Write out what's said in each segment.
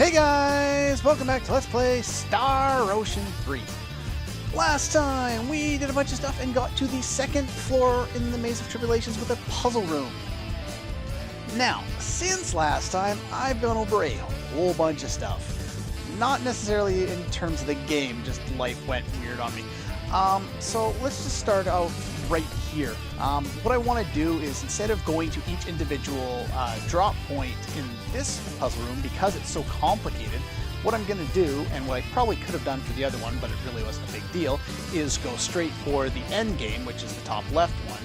Hey guys! Welcome back to Let's Play Star Ocean 3. Last time we did a bunch of stuff and got to the second floor in the Maze of Tribulations with a puzzle room. Now, since last time, I've gone over a whole bunch of stuff. Not necessarily in terms of the game, just life went weird on me. So let's just start out right here. What I want to do is, instead of going to each individual drop point in this puzzle room, because it's so complicated, what I'm going to do, and what I probably could have done for the other one, but it really wasn't a big deal, is go straight for the end game, which is the top left one.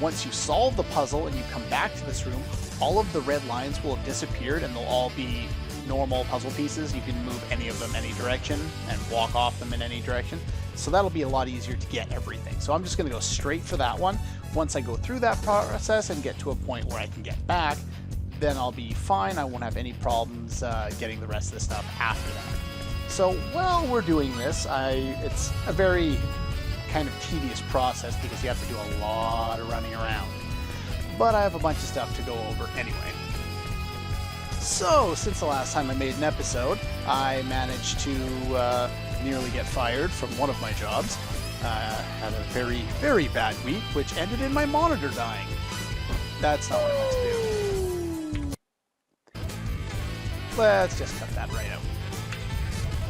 Once you solve the puzzle and you come back to this room, all of the red lines will have disappeared and they'll all be normal puzzle pieces. You can move any of them any direction and walk off them in any direction. So that'll be a lot easier to get everything. So I'm just going to go straight for that one. Once I go through that process and get to a point where I can get back, then I'll be fine. I won't have any problems getting the rest of the stuff after that. So while we're doing this, it's a very kind of tedious process because you have to do a lot of running around. But I have a bunch of stuff to go over anyway. So, since the last time I made an episode, I managed to nearly get fired from one of my jobs. Had a very, very bad week, which ended in my monitor dying. That's not what I meant to do. Let's just cut that right out.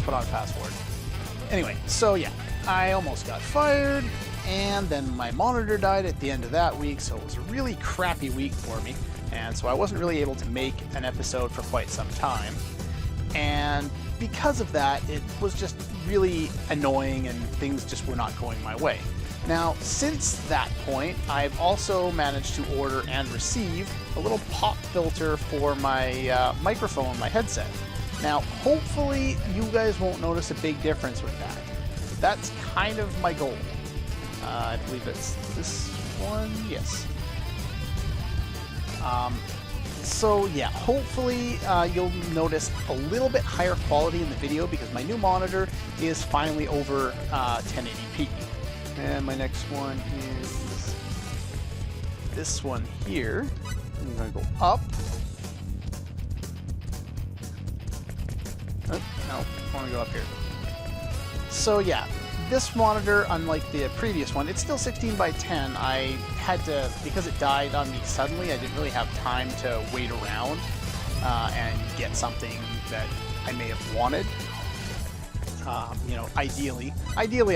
Put on fast forward. Anyway, so yeah, I almost got fired, and then my monitor died at the end of that week, so it was a really crappy week for me. And so I wasn't really able to make an episode for quite some time. And because of that, it was just really annoying and things just were not going my way. Now, since that point, I've also managed to order and receive a little pop filter for my microphone, my headset. Now, hopefully you guys won't notice a big difference with that. That's kind of my goal. I believe it's this one, yes. So yeah, hopefully you'll notice a little bit higher quality in the video because my new monitor is finally over 1080p. And my next one is this one here. I'm going to go up. Oh, no, I want to go up here. So yeah, this monitor, unlike the previous one, it's still 16 by 10. I had to, because it died on me suddenly, I didn't really have time to wait around and get something that I may have wanted. You know, ideally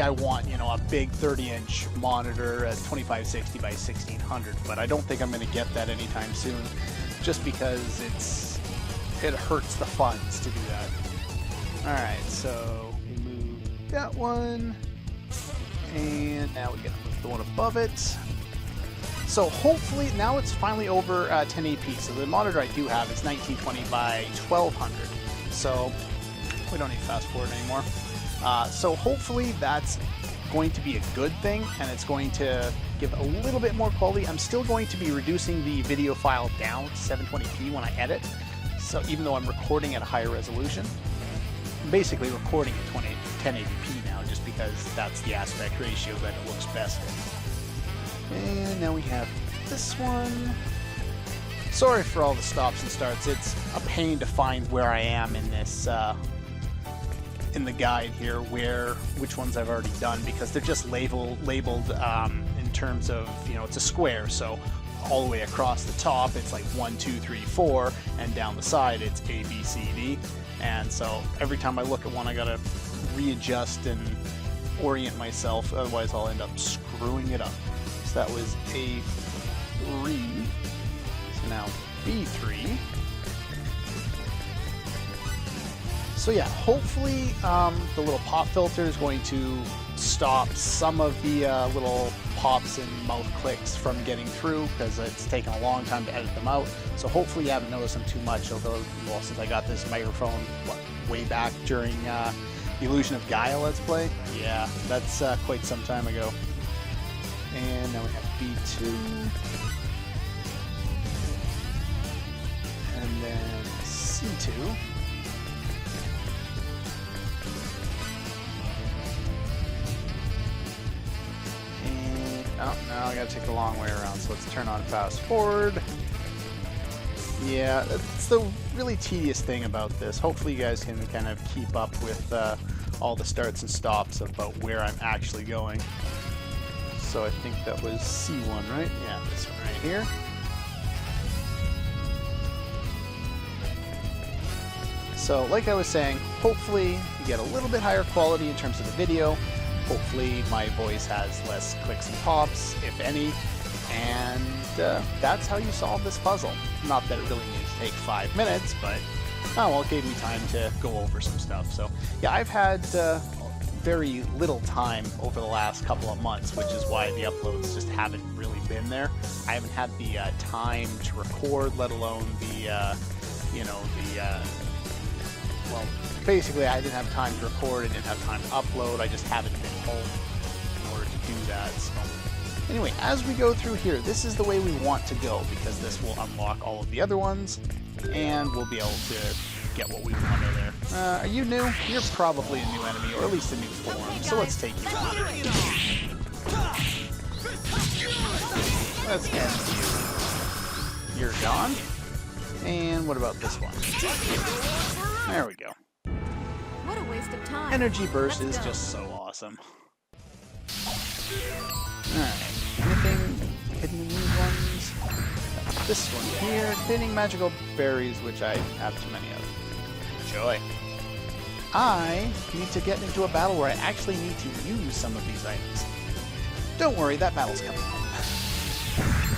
I want, you know, a big 30-inch monitor at 2560 by 1600, but I don't think I'm going to get that anytime soon, just because it hurts the funds to do that. Alright, so we move that one, and now we get the one above it. So hopefully now it's finally over 1080p. So the monitor I do have is 1920 by 1200. So we don't need fast forward anymore. So hopefully that's going to be a good thing, and it's going to give a little bit more quality. I'm still going to be reducing the video file down to 720p when I edit. So even though I'm recording at a higher resolution, I'm basically recording at 1080p now, just because that's the aspect ratio that it looks best in. And now we have this one. Sorry for all the stops and starts. It's a pain to find where I am in this in the guide here, which ones I've already done, because they're just labeled in terms of, you know, it's a square, so all the way across the top it's like 1, 2, 3, 4, and down the side it's A, B, C, D. And so every time I look at one, I gotta readjust and orient myself, otherwise I'll end up screwing it up. So that was A3. So now B3. So yeah, hopefully the little pop filter is going to stop some of the little pops and mouth clicks from getting through, because it's taken a long time to edit them out. So hopefully you haven't noticed them too much, although, well, since I got this microphone way back during the Illusion of Gaia Let's Play. Yeah, that's quite some time ago. And now we have B2. And then C2. Oh, now I gotta take the long way around, so let's turn on fast forward. Yeah, it's the really tedious thing about this. Hopefully you guys can kind of keep up with all the starts and stops about where I'm actually going. So I think that was C1, right? Yeah, this one right here. So like I was saying, hopefully you get a little bit higher quality in terms of the video. Hopefully my voice has less clicks and pops, if any. And that's how you solve this puzzle. Not that it really needs to take 5 minutes, but oh well, it gave me time to go over some stuff. So yeah, I've had very little time over the last couple of months, which is why the uploads just haven't really been there. I haven't had the time to record, let alone the, well, basically I didn't have time to record, I didn't have time to upload, I just haven't been home in order to do that. So anyway, as we go through here, this is the way we want to go, because this will unlock all of the other ones, and we'll be able to get what we want in there. Are you new? You're probably a new enemy, or at least a new form, so let's take you on. Let's end you. You're gone. And what about this one? There we go. What a waste of time. Energy Burst is just so awesome. Alright, anything hidden in these ones? This one here, containing magical berries, which I have too many of. Enjoy. I need to get into a battle where I actually need to use some of these items. Don't worry, that battle's coming.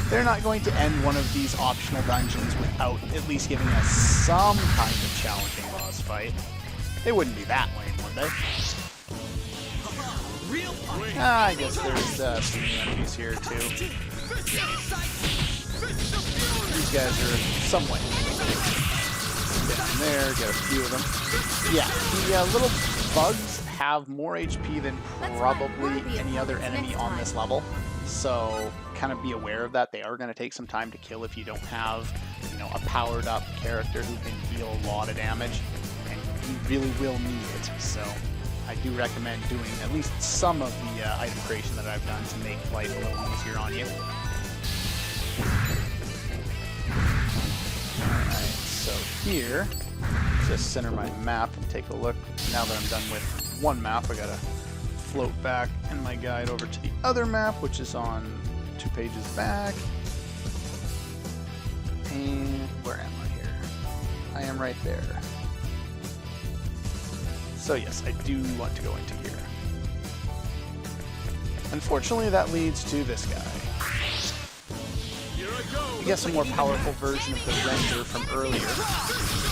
They're not going to end one of these optional dungeons without at least giving us some kind of challenging boss fight. They wouldn't be that lame, would they? I guess there's some enemies here too. These guys are somewhat down there, get a few of them. Yeah, the little bugs have more HP than probably any other enemy on this level. So kind of be aware of that. They are going to take some time to kill if you don't have, a powered up character who can deal a lot of damage, and you really will need it. So I do recommend doing at least some of the item creation that I've done to make life a little easier on you. Alright, so here, just center my map and take a look. Now that I'm done with one map, I gotta float back in my guide over to the other map, which is on 2 pages back. And where am I here? I am right there. So yes, I do want to go into here. Unfortunately, that leads to this guy. I guess a more powerful version of the render from earlier.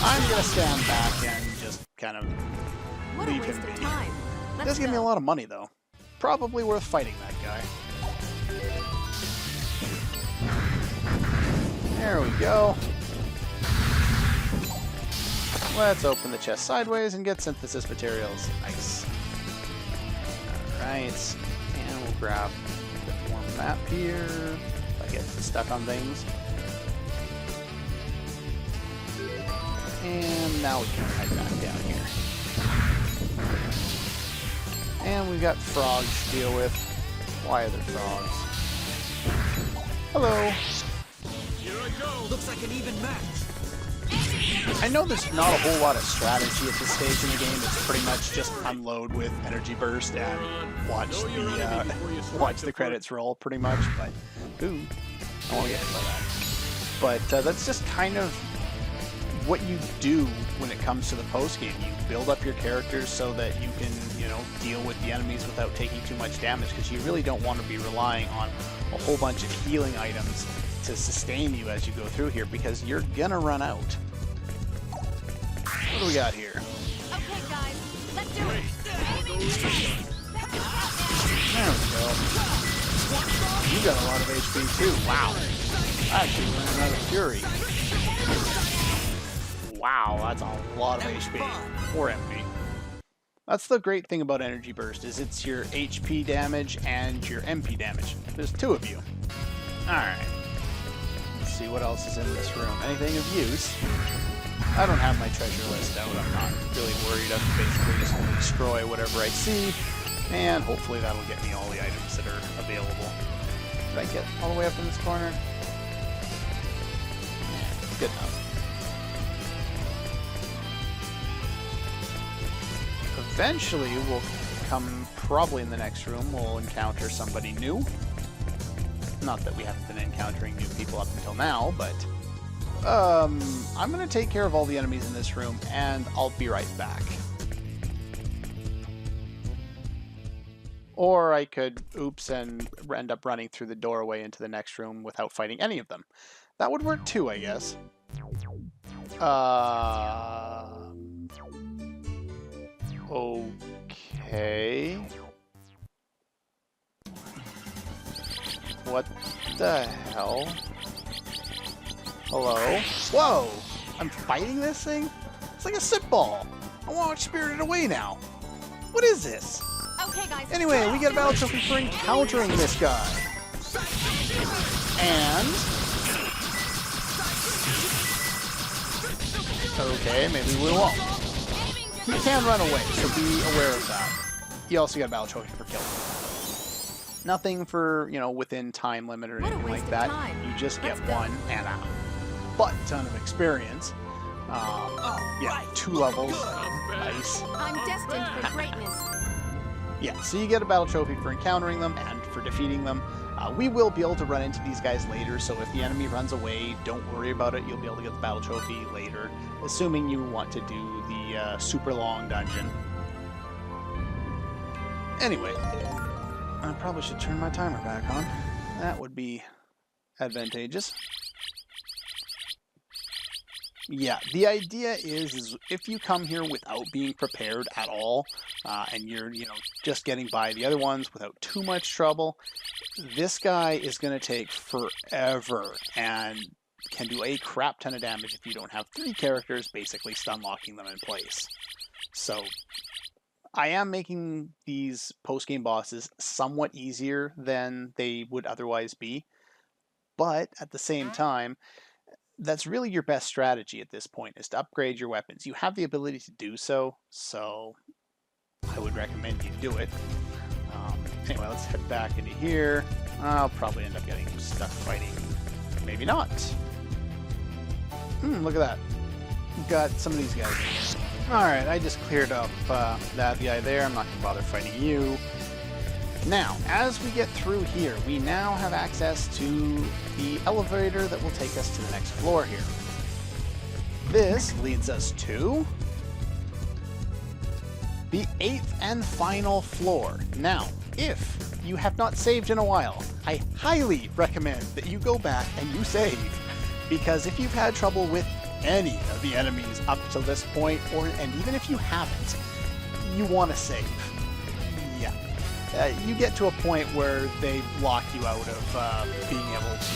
I'm gonna stand back and just kind of leave him be. It does give me a lot of money, though. Probably worth fighting that guy. There we go. Let's open the chest sideways and get synthesis materials. Nice. Alright. And we'll grab a bit more map here. If I get stuck on things. And now we can head back down here. And we've got frogs to deal with. Why are there frogs? Hello. Here I go. Looks like an even match. I know there's not a whole lot of strategy at this stage in the game. It's pretty much just unload with energy burst and watch the credits roll, pretty much. But ooh, I won't get into that. But that's just kind of what you do when it comes to the post game. You build up your characters so that you can, deal with the enemies without taking too much damage, because you really don't want to be relying on a whole bunch of healing items to sustain you as you go through here, because you're gonna run out. What do we got here? Okay, guys, let's do it. There we go. You got a lot of HP too. Wow. I actually ran out of fury. Wow, that's a lot of HP. Or MP. That's the great thing about Energy Burst, is it's your HP damage and your MP damage. There's 2 of you. Alright. Let's see what else is in this room. Anything of use? I don't have my treasure list out. I'm not really worried. I'm basically just going to destroy whatever I see, and hopefully that'll get me all the items that are available. Did I get all the way up in this corner? Yeah, good enough. eventually we'll come, probably in the next room, we'll encounter somebody new. Not that we haven't been encountering new people up until now, but I'm going to take care of all the enemies in this room, and I'll be right back. Or I could, oops, and end up running through the doorway into the next room without fighting any of them. That would work too, I guess. Okay. What the hell? Hello? Whoa! I'm fighting this thing? It's like a sit ball. I want to spirit it away now. What is this? Okay, guys. Anyway, we get a battle trophy for encountering this guy. And... okay, maybe we won't. He can run away, so be aware of that. You also get a battle trophy for killing him. Nothing for, you know, within time limit or anything like that. You just get one and a butt ton of experience. Yeah, 2 levels. Nice. I'm destined for greatness. Yeah, so you get a battle trophy for encountering them and for defeating them. We will be able to run into these guys later, so if the enemy runs away, don't worry about it. You'll be able to get the battle trophy later, assuming you want to do the super long dungeon. Anyway, I probably should turn my timer back on. That would be advantageous. Yeah, the idea is if you come here without being prepared at all, and you're, you know, just getting by the other ones without too much trouble, this guy is going to take forever and can do a crap ton of damage if you don't have 3 characters basically stun locking them in place. So I am making these post-game bosses somewhat easier than they would otherwise be, but at the same time, that's really your best strategy at this point, is to upgrade your weapons. You have the ability to do so, so I would recommend you do it. Anyway, let's head back into here. I'll probably end up getting stuck fighting. Maybe not. Look at that. We've got some of these guys. Alright, I just cleared up that guy there. I'm not going to bother fighting you. Now, as we get through here, we now have access to the elevator that will take us to the next floor here. This leads us to the 8th and final floor. Now, if you have not saved in a while, I highly recommend that you go back and you save, because if you've had trouble with any of the enemies up to this point, and even if you haven't, you want to save. Yeah. You get to a point where they lock you out of being able to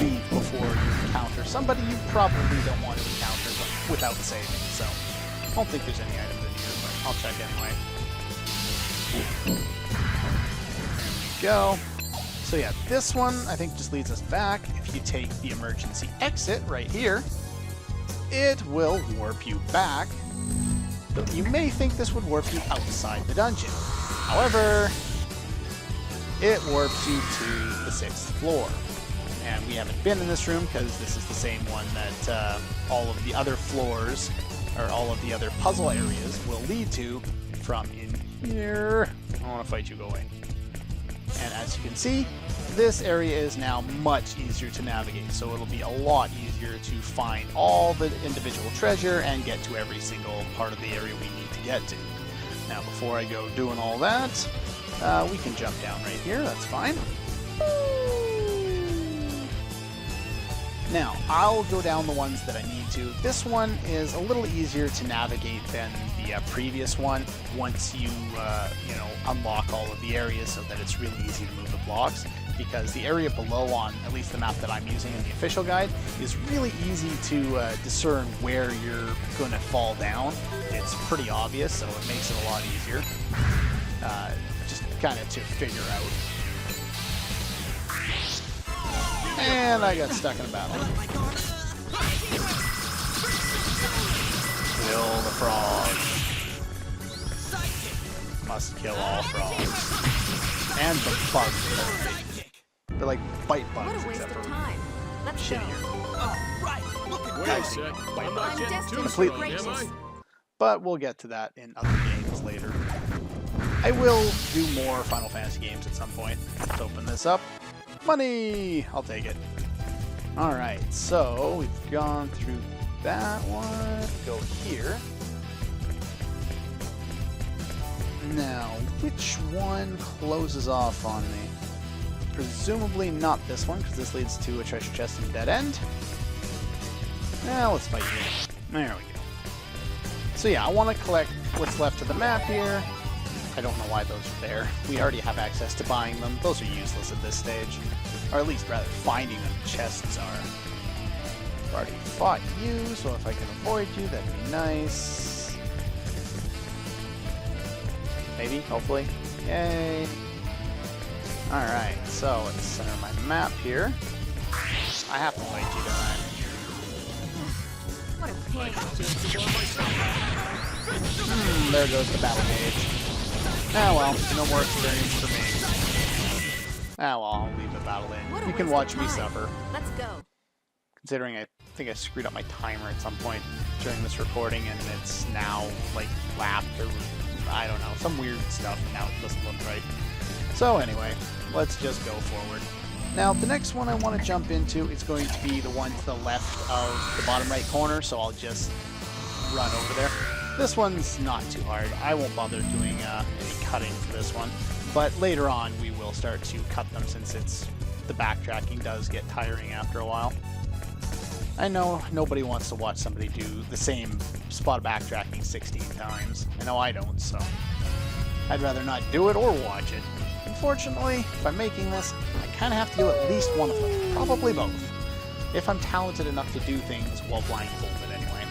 leave before you encounter somebody you probably don't want to encounter without saving. So, I don't think there's any items in here, but I'll check anyway. There we go. So yeah, this one I think just leads us back. If you take the emergency exit right here, it will warp you back. Though you may think this would warp you outside the dungeon. However, it warps you to the 6th floor. And we haven't been in this room because this is the same one that all of the other floors, or all of the other puzzle areas, will lead to from in here. I want to fight you, go away. And as you can see, this area is now much easier to navigate, so it'll be a lot easier to find all the individual treasure and get to every single part of the area we need to get to. Now, before I go doing all that, we can jump down right here, that's fine. Now, I'll go down the ones that I need to. This one is a little easier to navigate than the previous one once you, unlock all of the areas so that it's really easy to move the blocks, because the area below on, at least the map that I'm using in the official guide, is really easy to discern where you're going to fall down. It's pretty obvious, so it makes it a lot easier. Just kind of to figure out. And I got stuck in a battle. Kill the frogs. Must kill all frogs. And the bugs. They're like bite bugs, What a waste except of for time. Let's go. shittier. Right, look at Wait a sec. I'm not I'm getting destined too for sweet, Completely am I? greatness. But we'll get to that in other games later. I will do more Final Fantasy games at some point. Let's open this up. Money! I'll take it. Alright, so we've gone through that one. Go here. Now, which one closes off on me? Presumably not this one, because this leads to a treasure chest and dead end. Now, let's fight you. There we go. So yeah, I want to collect what's left of the map here. I don't know why those are there. We already have access to buying them. Those are useless at this stage. Or at least, rather, finding them. Chests are. I've already fought you, so if I can avoid you, that'd be nice. Maybe, hopefully. Yay. Alright, so let's center my map here. I have to fight you, don't I? What a pig. There goes the battle mage. Ah well, no more experience for me. Ah well, I'll leave the battle in. You can watch me suffer. Let's go. Considering I think I screwed up my timer at some point during this recording and it's now like lapped or I don't know, some weird stuff and now it doesn't look right. So anyway, let's just go forward. Now the next one I want to jump into is going to be the one to the left of the bottom right corner, so I'll just run over there. This one's not too hard. I won't bother doing any cutting for this one, but later on we will start to cut them since the backtracking does get tiring after a while. I know nobody wants to watch somebody do the same spot of backtracking 16 times. I know I don't, so I'd rather not do it or watch it. Unfortunately, if I'm making this, I kind of have to do at least one of them, probably both, if I'm talented enough to do things while blindfolded anyway.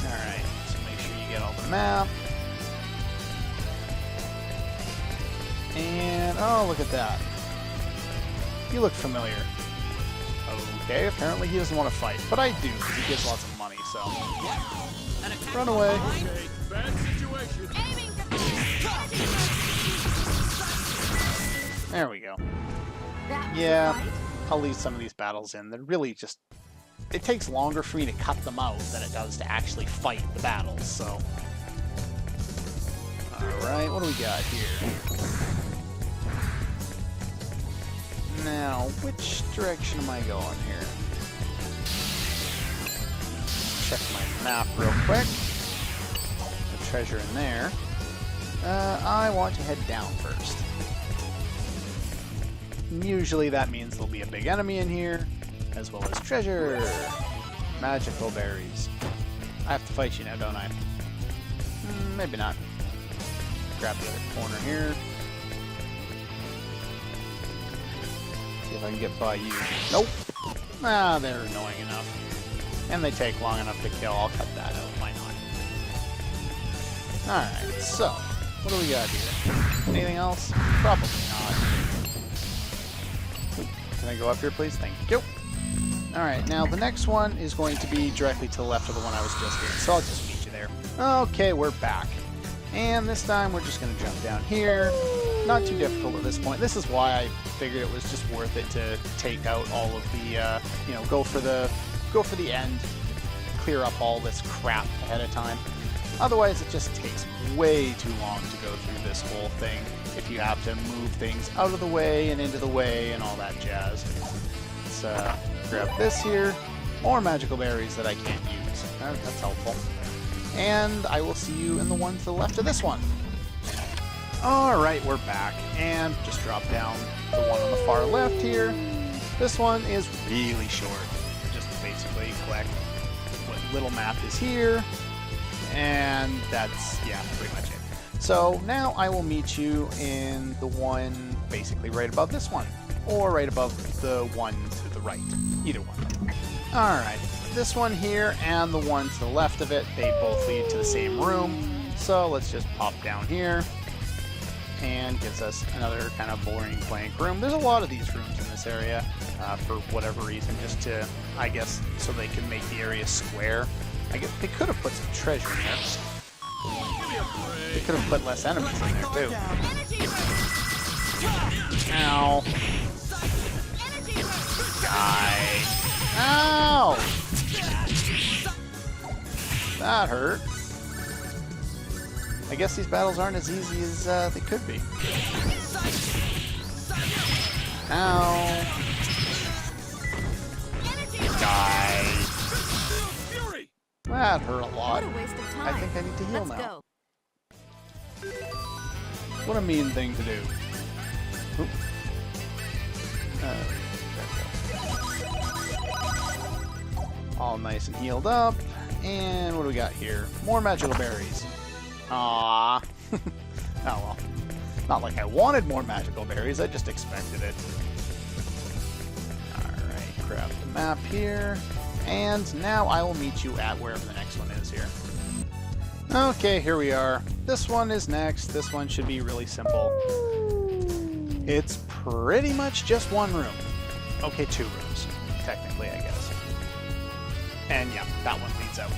Alright, so make sure you get all the map. And, oh, look at that. You look familiar. Okay, apparently he doesn't want to fight, but I do, because he gives lots of money, so... Run away. Bad situation. There we go. That was Yeah, right. I'll leave some of these battles in. They're really just... It takes longer for me to cut them out than it does to actually fight the battles, so... Alright, what do we got here? Now, which direction am I going here? Check my map real quick. The treasure in there. I want to head down first. Usually that means there'll be a big enemy in here, as well as treasure. Magical berries. I have to fight you now, don't I? Maybe not. Grab the other corner here. See if I can get by you. Nope. Ah, they're annoying enough. And they take long enough to kill. I'll cut that out. Why not? Alright, so. What do we got here? Anything else? Probably not. Can I go up here, please? Thank you. Alright, now the next one is going to be directly to the left of the one I was just in, so I'll just meet you there. Okay, we're back. And this time we're just going to jump down here. Not too difficult at this point. This is why I figured it was just worth it to take out all of the, go for the end, clear up all this crap ahead of time. Otherwise, it just takes way too long to go through this whole thing if you have to move things out of the way and into the way and all that jazz. Let's grab this here. More magical berries that I can't use. That's helpful. And I will see you in the one to the left of this one. Alright, we're back. And just drop down the one on the far left here. This one is really short. Just basically collect what little map is here. And that's, yeah, pretty much it. So now I will meet you in the one basically right above this one. Or right above the one to the right. Either one. Alright. This one here and the one to the left of it, they both lead to the same room. So let's just pop down here. And gives us another kind of boring blank room. There's a lot of these rooms in this area for whatever reason, just to, I guess, so they can make the area square. I guess they could have put some treasure in there. They could have put less enemies in there too. Ow. Die. Ow! That hurt. I guess these battles aren't as easy as they could be. Ow. Die. Fury! That hurt a lot. What a waste of time. I think I need to heal Let's now. go. What a mean thing to do. Oop. There we go. All nice and healed up. And what do we got here? More magical berries. Ah. Oh well. Not like I wanted more magical berries, I just expected it. Alright, grab the map here. And now I will meet you at wherever the next one is here. Okay, here we are. This one is next. This one should be really simple. It's pretty much just one room. Okay, 2 rooms, technically, I guess. And yeah, that one leads out.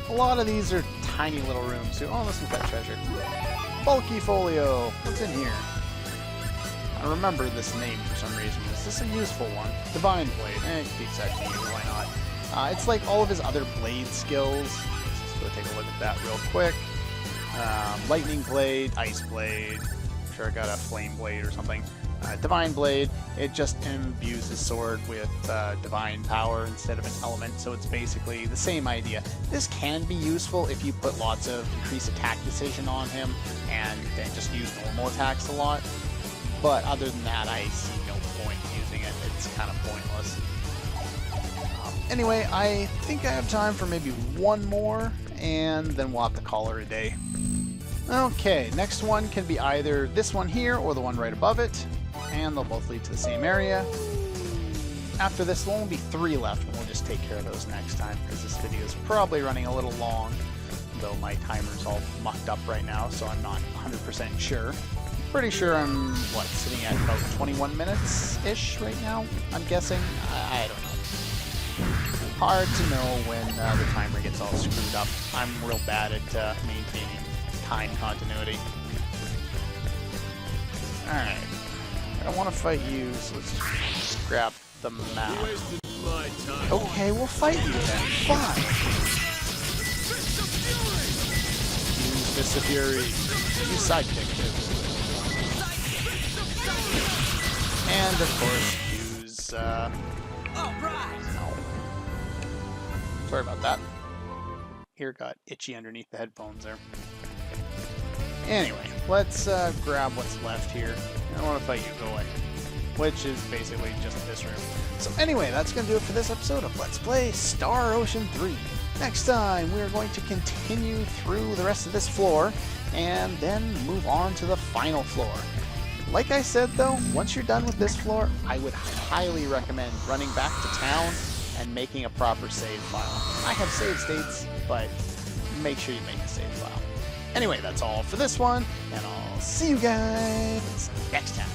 A lot of these are tiny little rooms too. Oh, listen to that treasure. Bulky folio. What's in here? I remember this name for some reason. Is this a useful one? Divine blade. Keeps that to you. Why not? It's like all of his other blade skills. Let's just go take a look at that real quick. Lightning blade, ice blade. I'm sure I got a flame blade or something. Divine blade. It just imbues his sword with divine power instead of an element, so it's basically the same idea. This can be useful if you put lots of increased attack decision on him and then just use normal attacks a lot. But other than that, I see no point in using it. It's kind of pointless. Anyway, I think I have time for maybe one more, and then we'll have to call her a day. Okay, next one can be either this one here or the one right above it, and they'll both lead to the same area. After this, there'll only be 3 left, and we'll just take care of those next time, because this video is probably running a little long, though my timer's all mucked up right now, so I'm not 100% sure. Pretty sure I'm, sitting at about 21 minutes-ish right now, I'm guessing? I don't know. Hard to know when the timer gets all screwed up. I'm real bad at maintaining time continuity. Alright. I don't want to fight you, so let's just grab the map. You wasted my time. Okay, we'll fight you then. Fine. Use Fist of Fury. Use Sidekick too. And of course, use no. Sorry about that. Ear got itchy underneath the headphones there. Anyway, let's grab what's left here. I don't want to fight you, go away. Which is basically just this room. So anyway, that's going to do it for this episode of Let's Play Star Ocean 3. Next time, we're going to continue through the rest of this floor, and then move on to the final floor. Like I said though, once you're done with this floor, I would highly recommend running back to town and making a proper save file. I have save states, but make sure you make a save file. Anyway, that's all for this one, and I'll see you guys next time.